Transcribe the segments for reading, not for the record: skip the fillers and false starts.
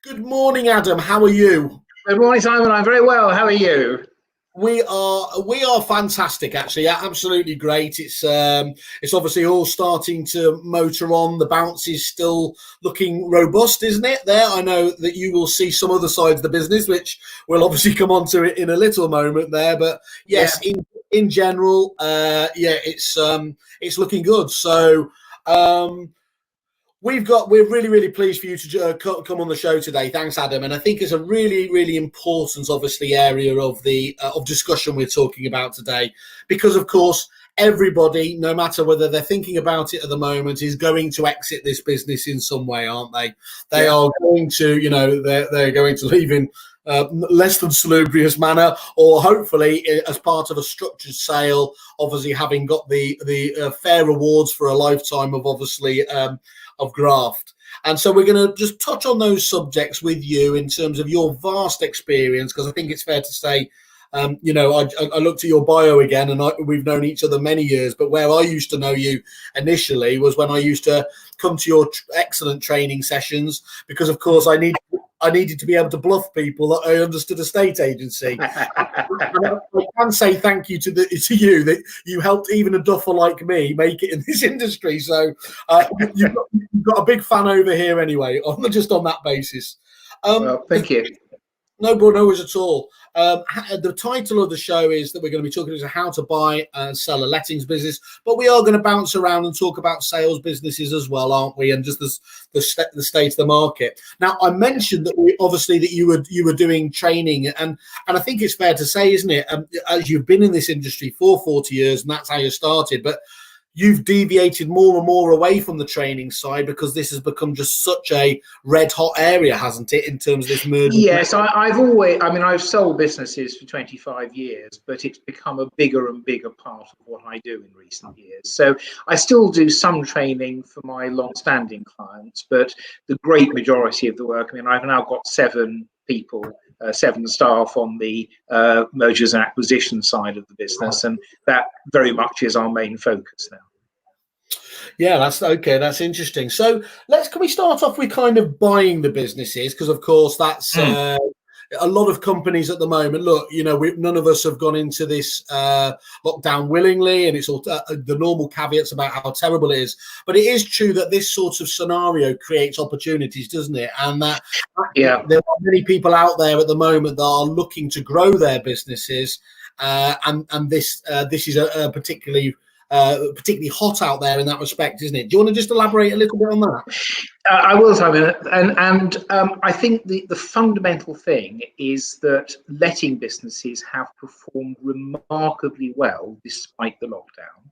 Good morning, Adam. How are you? Good morning, Simon. I'm very well. How are you? We are fantastic, actually. Yeah, absolutely great. It's obviously all starting to motor on. The bounce is still looking robust, isn't it? There, I know that you will see some other sides of the business, which we'll obviously come on to it in a little moment there. But yes, Yeah. in general, it's looking good. So. We're really, really pleased for you to come on the show today. Thanks, Adam. And I think it's a really, really important, obviously, area of the of discussion we're talking about today, because of course, everybody, no matter whether they're thinking about it at the moment, is going to exit this business in some way, aren't they? They are going to, they're going to leave in less than salubrious manner, or hopefully as part of a structured sale, obviously having got the fair rewards for a lifetime of obviously of graft. And so we're going to just touch on those subjects with you in terms of your vast experience, because I think it's fair to say, I looked at your bio again, and we've known each other many years, but where I used to know you initially was when I used to come to your excellent training sessions, because of course I needed to be able to bluff people that I understood estate agency. And I can say thank you to you that you helped even a duffer like me make it in this industry. So you've got a big fan over here anyway, just on that basis. Well, thank you. No worries at all. The title of the show is that we're going to be talking about how to buy and sell a lettings business, but we are going to bounce around and talk about sales businesses as well, aren't we? And just the state of the market. Now, I mentioned that you were doing training, and I think it's fair to say, isn't it? As you've been in this industry for 40 years, and that's how you started, but you've deviated more and more away from the training side because this has become just such a red hot area, hasn't it, in terms of this merger? Yes, I've sold businesses for 25 years, but it's become a bigger and bigger part of what I do in recent years. So I still do some training for my long-standing clients, but the great majority of the work, I've now got 7 people, 7 staff on the mergers and acquisition side of the business, and that very much is our main focus now. Yeah, that's okay. That's interesting. So can we start off with kind of buying the businesses? Because of course that's a lot of companies at the moment. Look, none of us have gone into this lockdown willingly, and it's all the normal caveats about how terrible it is. But it is true that this sort of scenario creates opportunities, doesn't it? And that there are many people out there at the moment that are looking to grow their businesses, and this is a particularly hot out there in that respect, isn't it? Do you want to just elaborate a little bit on that? I will, Simon, and I think the fundamental thing is that letting businesses have performed remarkably well despite the lockdown.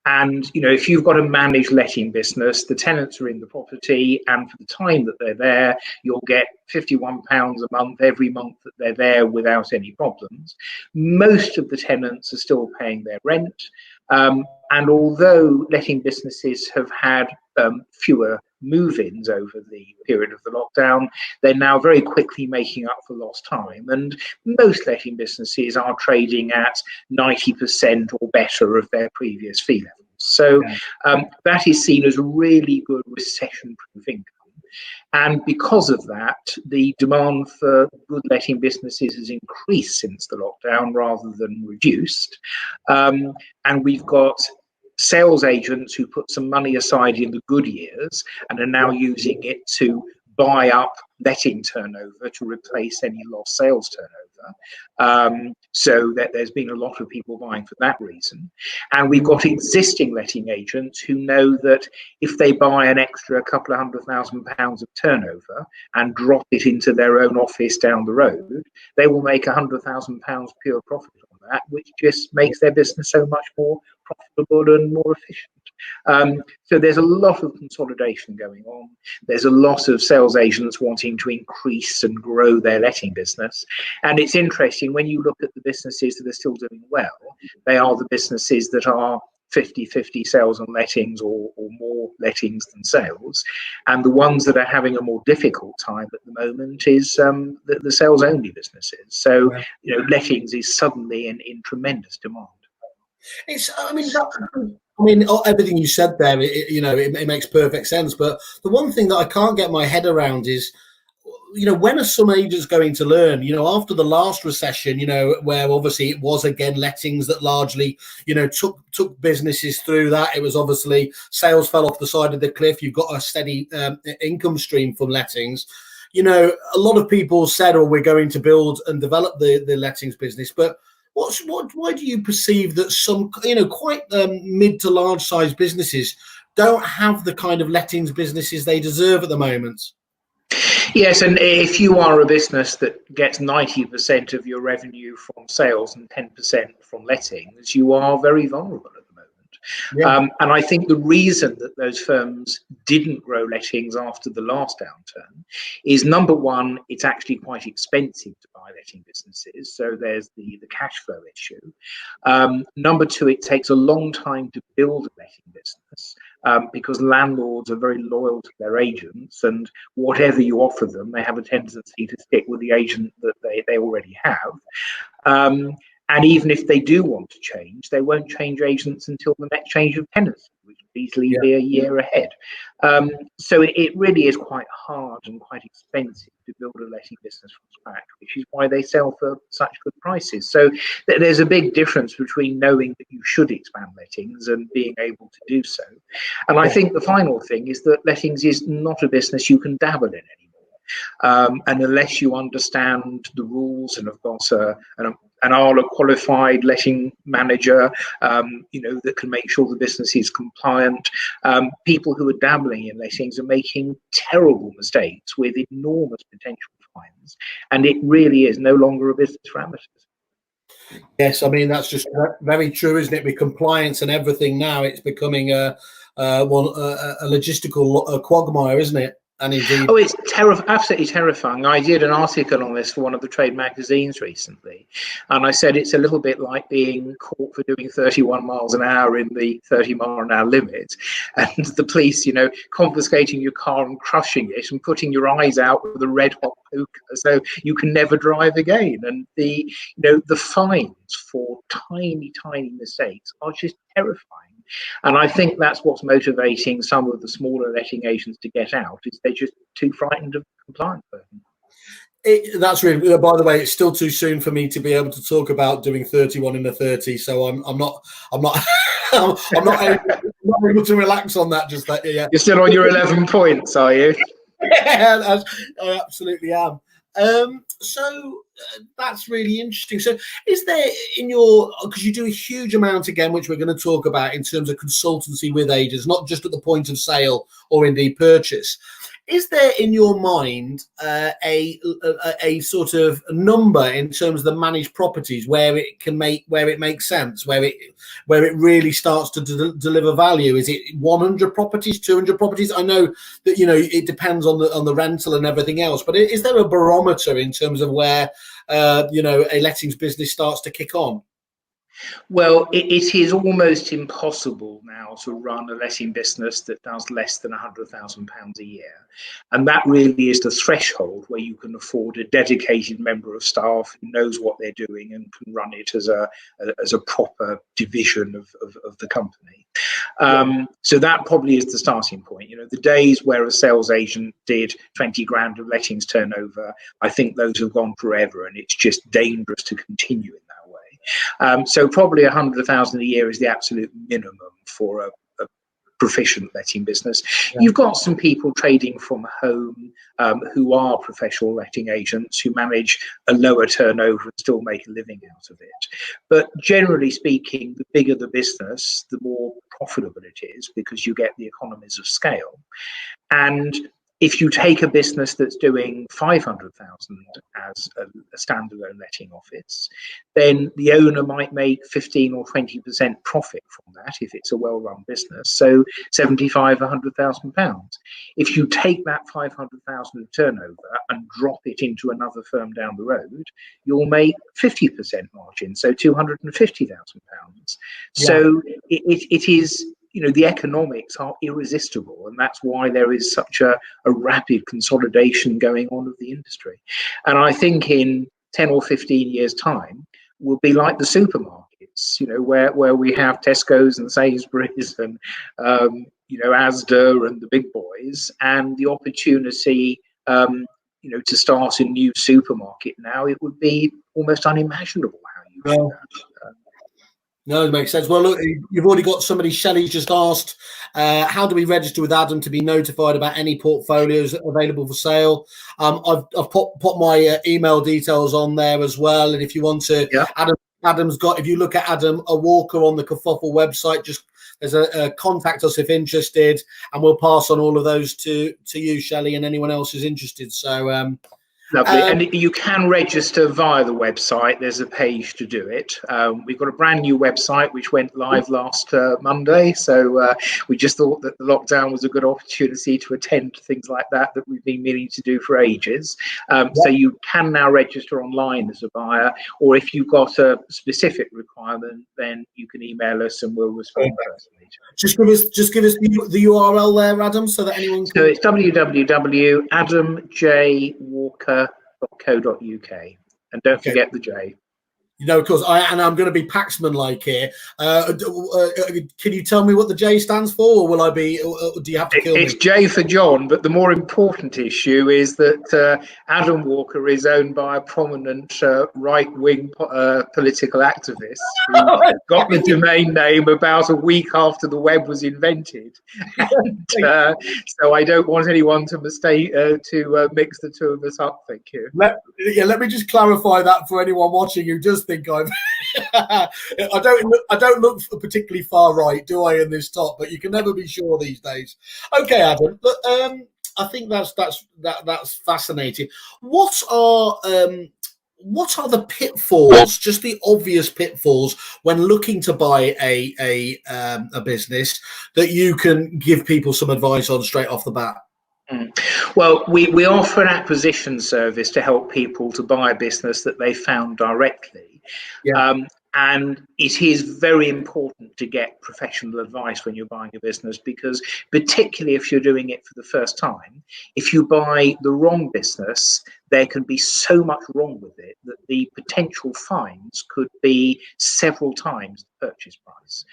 And if you've got a managed letting business, the tenants are in the property, and for the time that they're there, you'll get £51 a month every month that they're there without any problems. Most of the tenants are still paying their rent. And although letting businesses have had fewer move-ins over the period of the lockdown, they're now very quickly making up for lost time. And most letting businesses are trading at 90% or better of their previous fee levels. So that is seen as a really good recession-proof income. And because of that, the demand for good letting businesses has increased since the lockdown rather than reduced. And we've got sales agents who put some money aside in the good years and are now using it to buy up letting turnover to replace any lost sales turnover. So that there's been a lot of people buying for that reason. And we've got existing letting agents who know that if they buy an extra couple of £100,000 of turnover and drop it into their own office down the road, they will make £100,000 pure profit on that, which just makes their business so much more profitable and more efficient. So there's a lot of consolidation going on. There's a lot of sales agents wanting to increase and grow their letting business. And it's interesting, when you look at the businesses that are still doing well, they are the businesses that are 50-50 sales and lettings, or more lettings than sales. And the ones that are having a more difficult time at the moment is the sales only businesses. So lettings is suddenly in tremendous demand. Everything you said there, it makes perfect sense. But the one thing that I can't get my head around is when are some agents going to learn? After the last recession, where obviously it was again lettings that largely, took businesses through that. It was obviously sales fell off the side of the cliff. You've got a steady income stream from lettings. A lot of people said, "Oh, we're going to build and develop the lettings business," but why do you perceive that some, quite mid to large size businesses don't have the kind of lettings businesses they deserve at the moment? Yes, and if you are a business that gets 90% of your revenue from sales and 10% from lettings, you are very vulnerable at the moment. Yeah. And I think the reason that those firms didn't grow lettings after the last downturn is, number one, it's actually quite expensive to buy letting businesses. So there's the cash flow issue. Number two, it takes a long time to build a letting business. Because landlords are very loyal to their agents, and whatever you offer them, they have a tendency to stick with the agent that they already have. And even if they do want to change, they won't change agents until the next change of tenancy, which would easily be a year ahead. So it really is quite hard and quite expensive to build a letting business from scratch, which is why they sell for such good prices. So there's a big difference between knowing that you should expand lettings and being able to do so. And I think the final thing is that lettings is not a business you can dabble in anymore. And unless you understand the rules and have got an ALA qualified letting manager, that can make sure the business is compliant. People who are dabbling in lettings are making terrible mistakes with enormous potential fines, and it really is no longer a business for amateurs. Yes, I mean that's just very true, isn't it? With compliance and everything now, it's becoming a logistical quagmire, isn't it? And indeed, oh, it's absolutely terrifying. I did an article on this for one of the trade magazines recently, and I said it's a little bit like being caught for doing 31 miles an hour in the 30-mile-an-hour limit, and the police, confiscating your car and crushing it and putting your eyes out with a red hot poker, so you can never drive again. And the fines for tiny mistakes are just terrifying. And I think that's what's motivating some of the smaller letting agents to get out, is they're just too frightened of the compliance burden. That's really. By the way, it's still too soon for me to be able to talk about doing 31 in a 30. So I'm not I'm not able to relax on that just that. Yeah, you're still on your 11 points, are you? Yeah, I absolutely am. So that's really interesting. So is there because you do a huge amount again, which we're going to talk about in terms of consultancy with agents, not just at the point of sale or indeed purchase. Is there in your mind a sort of number in terms of the managed properties where it makes sense, where it really starts to deliver value? Is it 100 properties, 200 properties? I know that it depends on the rental and everything else, but is there a barometer in terms of where a lettings business starts to kick on? Well, it is almost impossible now to run a letting business that does less than £100,000 a year. And that really is the threshold where you can afford a dedicated member of staff who knows what they're doing and can run it as a proper division of the company. So that probably is the starting point. The days where a sales agent did 20 grand of lettings turnover, I think those have gone forever, and it's just dangerous to continue in that way. So probably 100,000 a year is the absolute minimum for a proficient letting business. Yeah. You've got some people trading from home who are professional letting agents who manage a lower turnover and still make a living out of it. But generally speaking, the bigger the business, the more profitable it is, because you get the economies of scale. And if you take a business that's doing 500,000 as a standalone letting office, then the owner might make 15 or 20% profit from that if it's a well-run business. So 75, 100,000 pounds. If you take that 500,000 of turnover and drop it into another firm down the road, you'll make 50% margin, so 250,000 pounds. Yeah. So it is. The economics are irresistible, and that's why there is such a rapid consolidation going on of the industry. And I think in 10 or 15 years' time, we'll be like the supermarkets, where we have Tesco's and Sainsbury's and, Asda and the big boys, and the opportunity, to start a new supermarket now, it would be almost unimaginable how you do that. No, it makes sense. Well, look, you've already got somebody. Shelley just asked, how do we register with Adam to be notified about any portfolios available for sale? I've put my email details on there as well. And if you want to, Adam's got, if you look at Adam Walker on the Kerfuffle website, just there's a contact us if interested, and we'll pass on all of those to you, Shelley, and anyone else who's interested. So, lovely. And you can register via the website. There's a page to do it. We've got a brand new website which went live last Monday. So we just thought that the lockdown was a good opportunity to attend to things like that we've been meaning to do for ages. So you can now register online as a buyer, or if you've got a specific requirement, then you can email us and we'll respond personally. Just give us the URL there, Adam, so that anyone can... So it's www.adamjwalker.co.uk, and don't forget the J. Of course, I'm going to be Paxman-like here. Can you tell me what the J stands for, or will I be? Or do you have to kill me? It's J for John, but the more important issue is that Adam Walker is owned by a prominent right-wing political activist who got the domain name about a week after the web was invented. And, so I don't want anyone to mix the two of us up. Thank you. Let me just clarify that for anyone watching who does think I'm I don't look particularly far right, do I, in this top? But you can never be sure these days. Okay, Adam. But I think that's fascinating. What are the pitfalls? Just the obvious pitfalls when looking to buy a business that you can give people some advice on straight off the bat. Well, we offer an acquisition service to help people to buy a business that they found directly. And it is very important to get professional advice when you're buying a business, because particularly if you're doing it for the first time, if you buy the wrong business, there can be so much wrong with it that the potential fines could be several times the purchase price.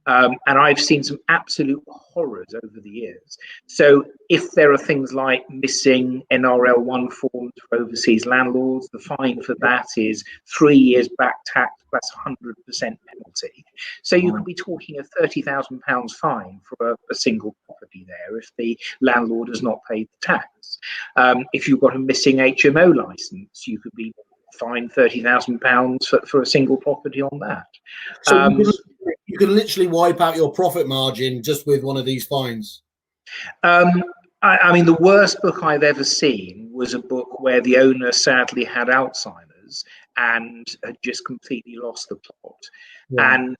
And I've seen some absolute horrors over the years. So if there are things like missing NRL1 forms for overseas landlords, the fine for that is 3 years back tax plus 100% penalty. So you could be talking a £30,000 fine for a single property there if the landlord has not paid the tax. If you've got a missing HMO license, you could be fined £30,000 for a single property on that. So you can literally wipe out your profit margin just with one of these fines. I mean, the worst book I've ever seen was a book where the owner sadly had Alzheimer's and had just completely lost the plot. And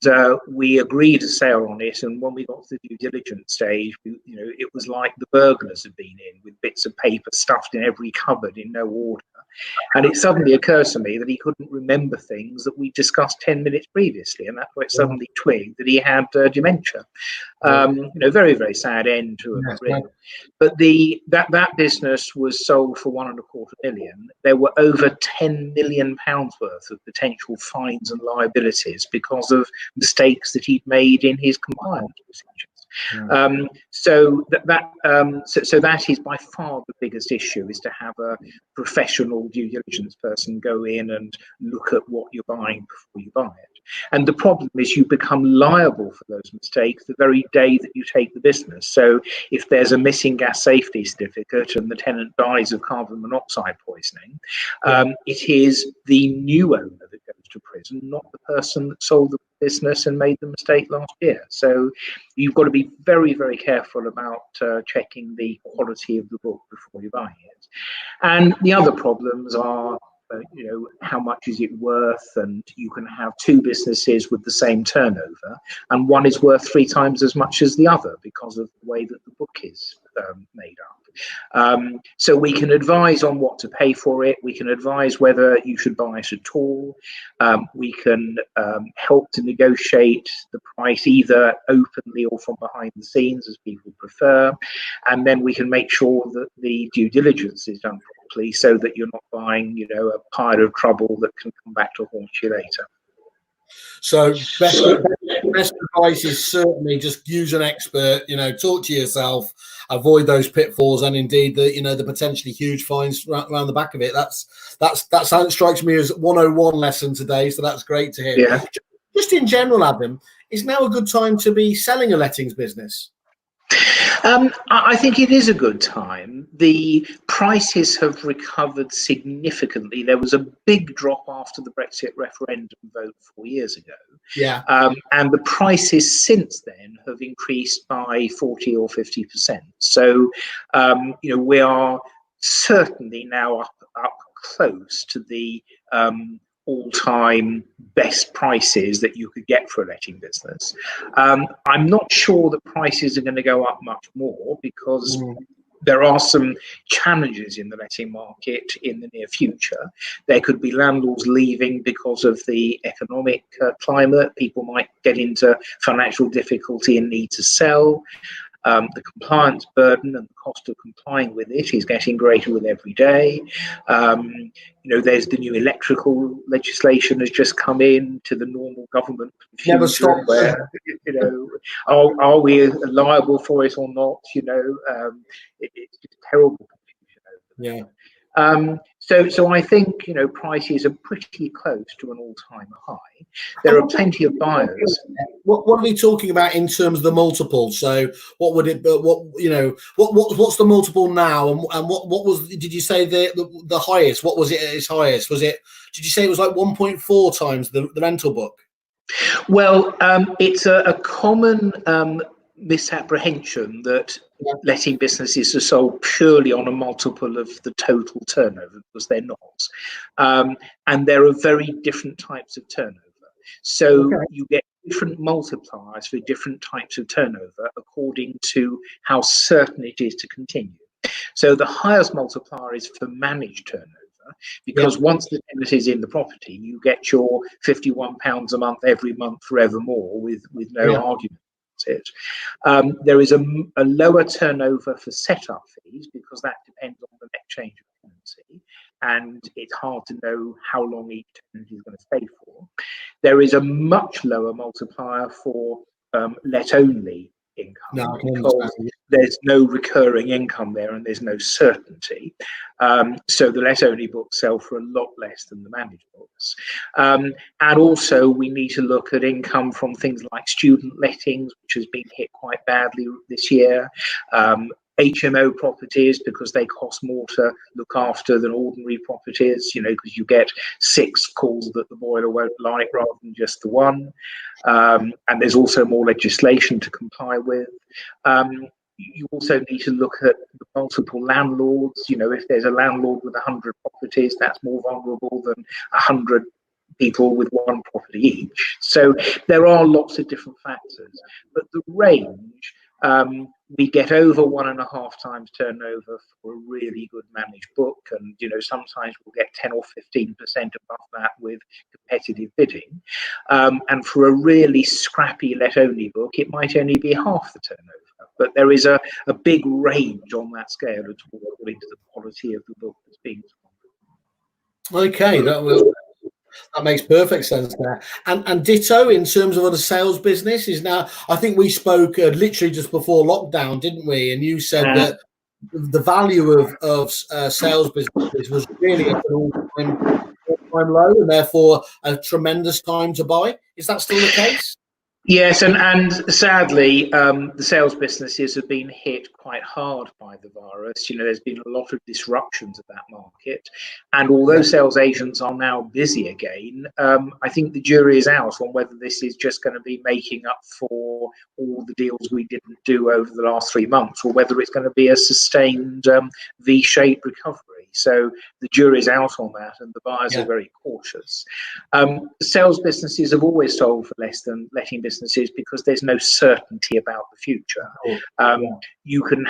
we agreed a sale on it, and when we got to the due diligence stage, it was like the burglars had been in, with bits of paper stuffed in every cupboard in no order. And it suddenly occurred to me that he couldn't remember things that we discussed 10 minutes previously, and that's why it suddenly twigged that he had dementia. Very, very sad end to a career. But that business was sold for £1.25 million. There were over £10 million worth of potential fines and liabilities because of mistakes that he'd made in his compliance procedures. So that is by far the biggest issue, is to have a professional due diligence person go in and look at what you're buying before you buy it. And the problem is you become liable for those mistakes the very day that you take the business. So if there's a missing gas safety certificate and the tenant dies of carbon monoxide poisoning, it is the new owner that goes to prison, not the person that sold the business and made the mistake last year. So you've got to be very, very careful about checking the quality of the book before you're buying it. And the other problems are how much is it worth? And you can have two businesses with the same turnover, and one is worth 3 times as much as the other because of the way that the book is made up. So we can advise on what to pay for it. We can advise whether you should buy it at all. We can help to negotiate the price either openly or from behind the scenes, as people prefer. And then we can make sure that the due diligence is done properly, so that you're not buying, a pile of trouble that can come back to haunt you later. So best advice is certainly just use an expert, talk to yourself. avoid those pitfalls, and indeed the potentially huge fines around the back of it. That strikes me as 101 lesson today, so that's great to hear. Yeah. Just in general, Adam, is now a good time to be selling a lettings business? I think it is a good time. The prices have recovered significantly. There was a big drop after the Brexit referendum vote 4 years ago. Yeah. And the prices since then have increased by 40 or 50%. So, we are certainly now up close to the all-time best prices that you could get for a letting business. I'm not sure that prices are going to go up much more because there are some challenges in the letting market in the near future. There could be landlords leaving because of the economic climate. People might get into financial difficulty and need to sell. The compliance burden and the cost of complying with it is getting greater with every day. There's the new electrical legislation has just come in to the normal government confusion. Never stops. Where, are we liable for it or not? It's just terrible confusion over there. Yeah. So I think prices are pretty close to an all-time high. There are plenty of buyers. What are we talking about in terms of the multiple? So what would it? What's the multiple now? And what was? Did you say the highest? What was it at its highest? Was it? Did you say it was like 1.4 times the rental book? Well, it's a common misapprehension that letting businesses are sold purely on a multiple of the total turnover, because they're not. And there are very different types of turnover. So you get different multipliers for different types of turnover according to how certain it is to continue. So the highest multiplier is for managed turnover, because once the tenant is in the property, you get your £51 a month every month forevermore with no argument. It. There is a lower turnover for set-up fees, because that depends on the net change of tenancy, and it's hard to know how long each tenant is going to stay for. There is a much lower multiplier for let-only income, because there's no recurring income there and there's no certainty. So the let-only books sell for a lot less than the managed books. And also we need to look at income from things like student lettings, which has been hit quite badly this year. HMO properties, because they cost more to look after than ordinary properties, because you get 6 calls that the boiler won't like rather than just the one. And there's also more legislation to comply with. You also need to look at the multiple landlords. If there's a landlord with 100 properties, that's more vulnerable than 100 people with 1 property each. So there are lots of different factors, but the range, we get over 1.5 times turnover for a really good managed book, and sometimes we'll get 10 or 15% above that with competitive bidding. And for a really scrappy let-only book, it might only be half the turnover. But there is a big range on that scale according to the quality of the book that's being sold. Okay, that makes perfect sense there. And ditto in terms of the sales business is now. I think we spoke literally just before lockdown, didn't we? And you said that the value of sales businesses was really at an all-time low, and therefore a tremendous time to buy. Is that still the case? Yes, and sadly, the sales businesses have been hit quite hard by the virus. There's been a lot of disruptions of that market, and although sales agents are now busy again, I think the jury is out on whether this is just going to be making up for all the deals we didn't do over the last 3 months, or whether it's going to be a sustained V-shaped recovery. So the jury's out on that, and the buyers are very cautious. Sales businesses have always sold for less than letting businesses, because there's no certainty about the future. You can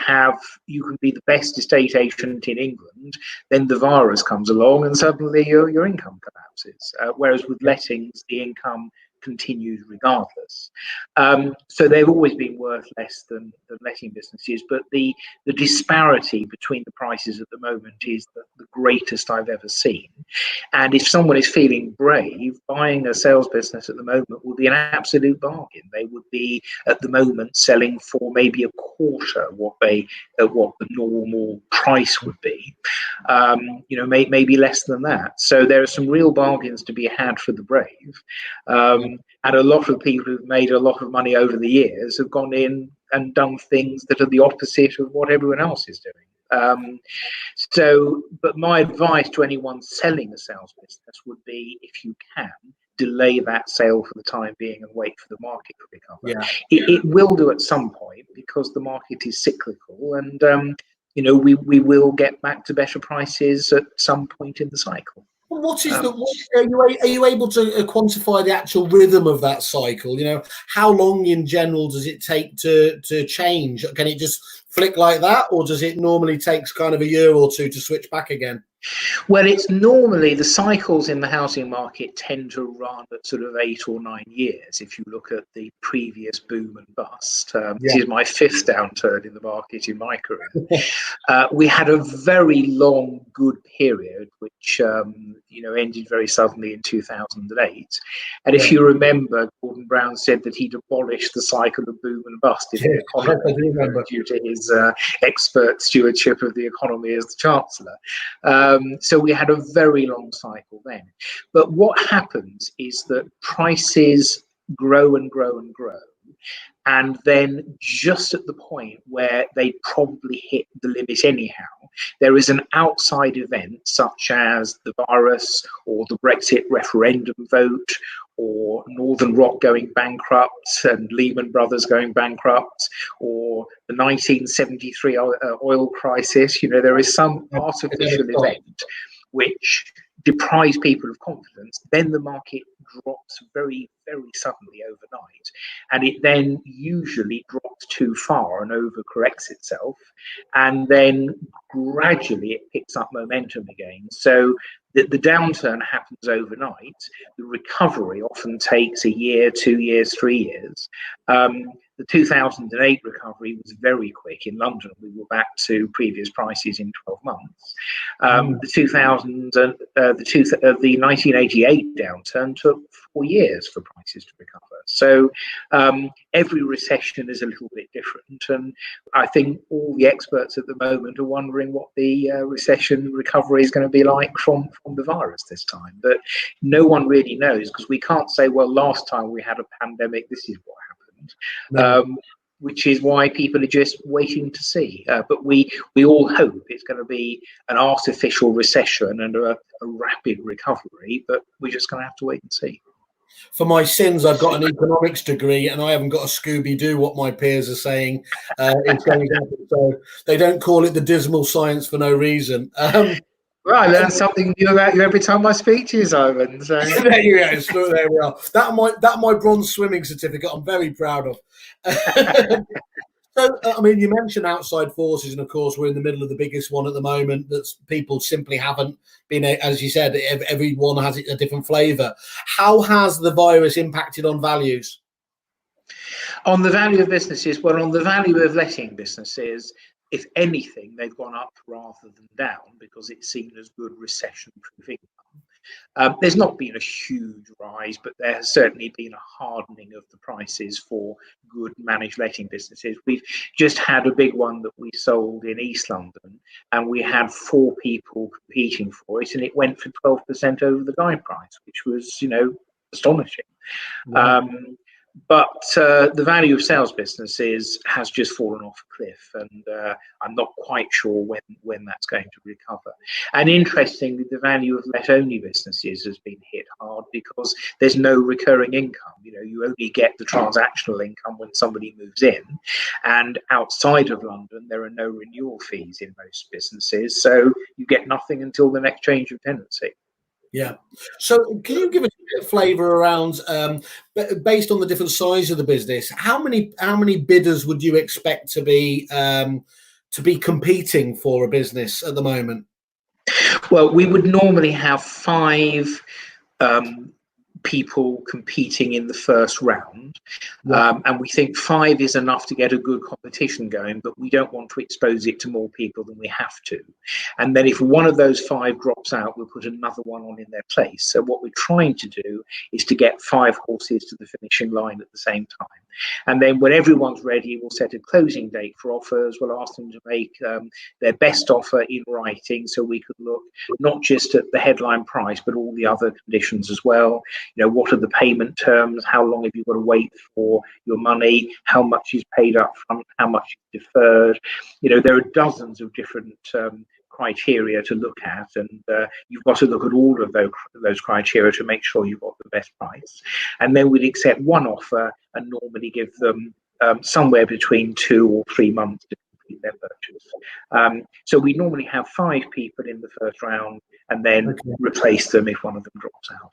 be the best estate agent in England, then the virus comes along and suddenly your income collapses. Whereas with lettings, the income continued regardless. So they've always been worth less than letting businesses, but the disparity between the prices at the moment is the greatest I've ever seen. And if someone is feeling brave, buying a sales business at the moment would be an absolute bargain. They would be at the moment selling for maybe a quarter what the normal price would be. Maybe less than that. So there are some real bargains to be had for the brave. And a lot of people who've made a lot of money over the years have gone in and done things that are the opposite of what everyone else is doing. But my advice to anyone selling a sales business would be, if you can, delay that sale for the time being and wait for the market to recover. It will do at some point, because the market is cyclical, and we will get back to better prices at some point in the cycle. Are you able to quantify the actual rhythm of that cycle? How long in general does it take to change? Can it just flick like that, or does it normally takes kind of a year or two to switch back again? Well, it's normally, the cycles in the housing market tend to run at sort of 8 or 9 years. If you look at the previous boom and bust, this is my 5th downturn in the market in my career. We had a very long good period, which ended very suddenly in 2008. And if you remember, Gordon Brown said that he'd abolished the cycle of boom and bust in the economy due to his expert stewardship of the economy as the Chancellor. So we had a very long cycle then. But what happens is that prices grow and grow and grow. And then just at the point where they probably hit the limit anyhow, there is an outside event such as the virus or the Brexit referendum vote or Northern Rock going bankrupt and Lehman Brothers going bankrupt, or the 1973 oil crisis. There is some artificial event which deprives people of confidence. Then the market drops very, very suddenly overnight, and it then usually drops too far and overcorrects itself, and then gradually it picks up momentum again. So the downturn happens overnight. The recovery often takes a year, 2 years, 3 years. The 2008 recovery was very quick. In London, we were back to previous prices in 12 months. The 1988 downturn took 4 years for prices to recover. So every recession is a little bit different, and I think all the experts at the moment are wondering what the recession recovery is going to be like from the virus this time. But no one really knows, because we can't say, well, last time we had a pandemic, this is what happened. Which is why people are just waiting to see. But we all hope it's going to be an artificial recession and a rapid recovery, but we're just going to have to wait and see. For my sins, I've got an economics degree, and I haven't got a Scooby-Doo what my peers are saying it's going to happen. So they don't call it the dismal science for no reason. Well, I learn something new about you every time I speak to you, Simon. So there you go. So there we are. That my bronze swimming certificate, I'm very proud of. So, you mentioned outside forces, and of course, we're in the middle of the biggest one at the moment. That's people simply haven't been, as you said, everyone has a different flavour. How has the virus impacted on values? On the value of businesses, well, on the value of letting businesses, if anything, they've gone up rather than down, because it's seen as good recession-proof income. There's not been a huge rise, but there has certainly been a hardening of the prices for good managed letting businesses. We've just had a big one that we sold in East London, and we had 4 people competing for it, and it went for 12% over the guide price, which was, astonishing. Wow. But the value of sales businesses has just fallen off a cliff, and I'm not quite sure when that's going to recover. And interestingly, the value of let-only businesses has been hit hard, because there's no recurring income. You only get the transactional income when somebody moves in, and outside of London, there are no renewal fees in most businesses, so you get nothing until the next change of tenancy. Yeah. So can you give us a bit of flavour around, based on the different size of the business, how many bidders would you expect to be competing for a business at the moment? Well, we would normally have 5 people competing in the first round. Yeah. And we think 5 is enough to get a good competition going, but we don't want to expose it to more people than we have to. And then if one of those 5 drops out, we'll put another one on in their place. So what we're trying to do is to get 5 horses to the finishing line at the same time. And then when everyone's ready, we'll set a closing date for offers. We'll ask them to make their best offer in writing, so we could look not just at the headline price, but all the other conditions as well. You know, what are the payment terms? How long have you got to wait for your money? How much is paid up front? How much is deferred? You know, there are dozens of different criteria to look at, and you've got to look at all of those criteria to make sure you've got the best price. And then we'd accept one offer and normally give them somewhere between 2 or 3 months to complete their purchase. So we normally have 5 people in the first round and then replace them if one of them drops out.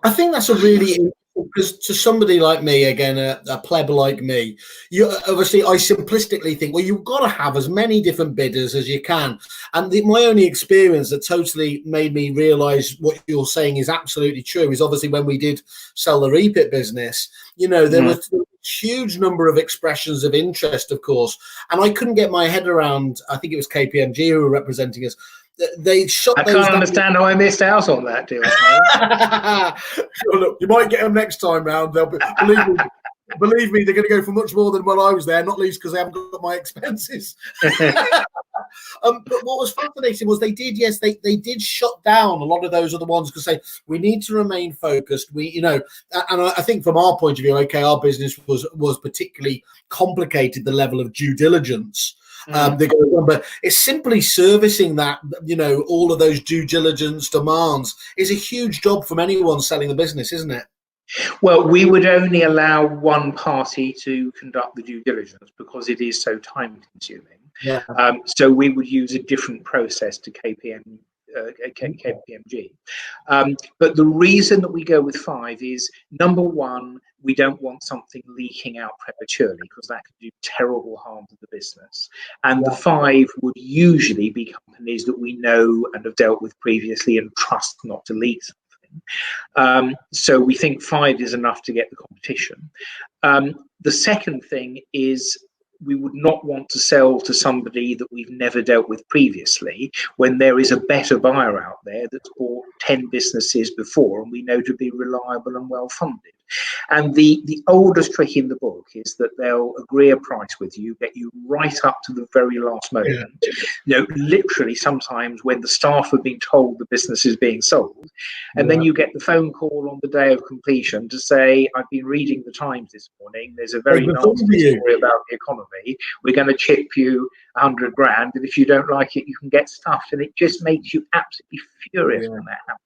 I think that's a really, because to somebody like me, again, a pleb like me, you obviously, I simplistically think, well, you've got to have as many different bidders as you can. And my only experience that totally made me realize what you're saying is absolutely true is obviously when we did sell the repeat business, you know, there was a huge number of expressions of interest, of course. And I couldn't get my head around, I think it was KPMG who were representing us. They shot. I can't understand how I missed out on that deal. Well, look, you might get them next time round. They'll believe me, they're going to go for much more than when I was there. Not least because they haven't got my expenses. But what was fascinating was they did shut down a lot of those other ones because we need to remain focused. And I think from our point of view, okay, our business was particularly complicated, the level of due diligence. But it's simply servicing that, you know, all of those due diligence demands is a huge job from anyone selling the business, isn't it? Well, we would only allow one party to conduct the due diligence because it is so time consuming. Yeah. So we would use a different process to KPMG. But the reason that we go with 5 is, number one, we don't want something leaking out prematurely because that could do terrible harm to the business. And the 5 would usually be companies that we know and have dealt with previously and trust not to leak something. So we think 5 is enough to get the competition. The second thing is, we would not want to sell to somebody that we've never dealt with previously when there is a better buyer out there that's bought 10 businesses before and we know to be reliable and well funded. And the oldest trick in the book is that they'll agree a price with you, get you right up to the very last moment. You know, literally sometimes when the staff have been told the business is being sold, and then you get the phone call on the day of completion to say, I've been reading the Times this morning, there's a very nasty story about the economy, we're going to chip you 100 grand, and if you don't like it, you can get stuffed. And it just makes you absolutely furious when that happens.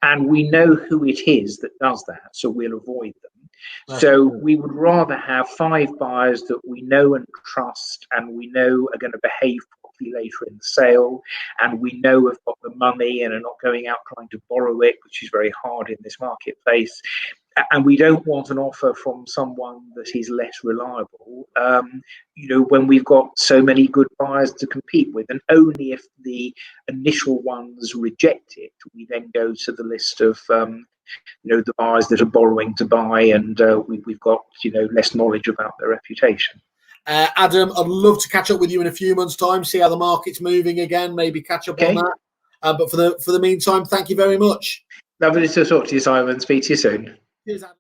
And we know who it is that does that, so we'll avoid them. So we would rather have 5 buyers that we know and trust and we know are going to behave properly later in the sale, and we know have got the money and are not going out trying to borrow it, which is very hard in this marketplace. And we don't want an offer from someone that is less reliable, you know, when we've got so many good buyers to compete with. And only if the initial ones reject it, we then go to the list of, you know, the buyers that are borrowing to buy, and we've got, you know, less knowledge about their reputation. Adam, I'd love to catch up with you in a few months' time, see how the market's moving again, maybe catch up on that. But for the meantime, thank you very much. Lovely to talk to you, Simon. Speak to you soon. Cheers, Adam.